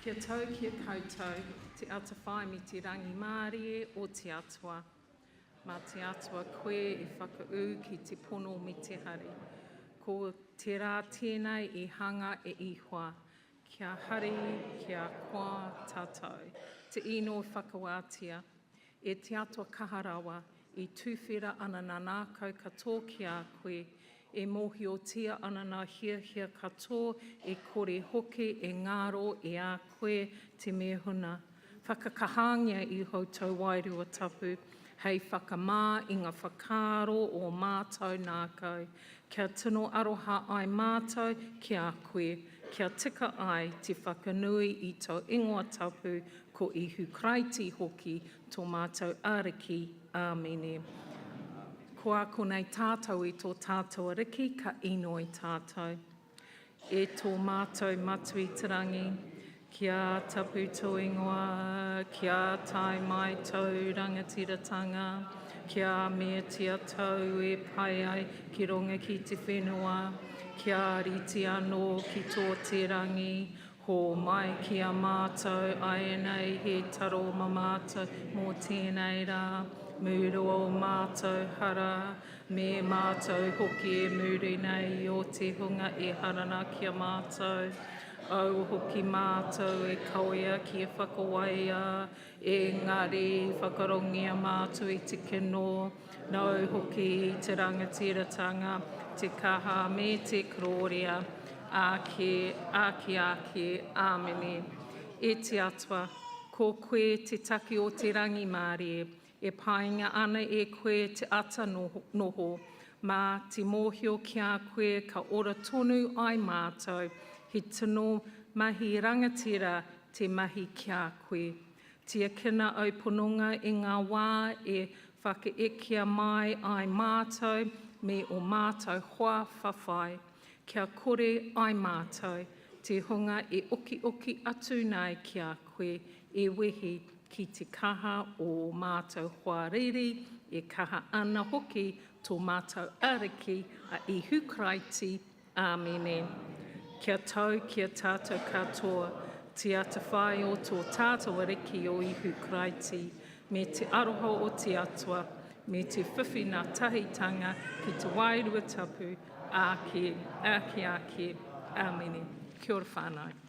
Kia tau, kia koutou, te ata whai mi te rangi Māori o te atua. Mā te atua koe e whakau ki te pono me te hari. Ko te rā tēnei e hanga e ihoa. Kia hari, kia koa, tātou. Te ino e whakawātia. E te atua kaharawa, i tūwhera ana nā nākau katoa ki a koe. E mohi o tia ana nā hia katoa, e kore hoki, e ngaro, e a koe te mehuna. Whakakahangia i houtou wairua tapu, hei whakamā i ngā whakaro o mātou nākau. Kia tino aroha ai mātou ki a koe, kia tika ai te whakanui i tau ingoa tapu, ko ihu kraiti hoki tō mātou ariki. Āmene. Ko a konei tātou i tō tātou ariki, ka ino i tātou. E tō mātou matu i te rangi, kia tapu tō ingoa, kia tai mai tau rangatiratanga, kia mea tia tau e pai ai ki ronga ki te whenua, kia riti anō ki tō te rangi, ho mai ki a mātou, ai nei he taro ma mātou mō tēnei rā. Muru o mātou hara, me mātou hoki e muri nei o te hunga e harana ki a mātou. Au hoki mātou e kauia ki e whakawaia, engari whakarongia mātou i te kino, nau hoki i te rangatiratanga, te kaha me te kroria, ake, āmene. E te atua, ko koe te taki o te rangi Māori e painga ana e koe te ata noho, mā te mōhio ki a koe ka ora tonu ai mātou, he tino mahi rangatira te mahi ki a koe. Tia kina au pononga i ngā wā e whakaekia mai ai mātou me o mātou hoa whawhai. Kia kore ai mātou, te hunga e oki atu nei ki a koe e wehi ki te kaha o mātou hoariri, e kaha ana hoki tō mātou ariki a ihu kraiti. Āmene. Kia tau, kia tātou katoa, te ata whai o tō tātou ariki o ihu kraiti, me te aroha o te atua, me te whiwhi nā tahitanga ki te wairua tapu, ake, āmene. Kia ora whānau.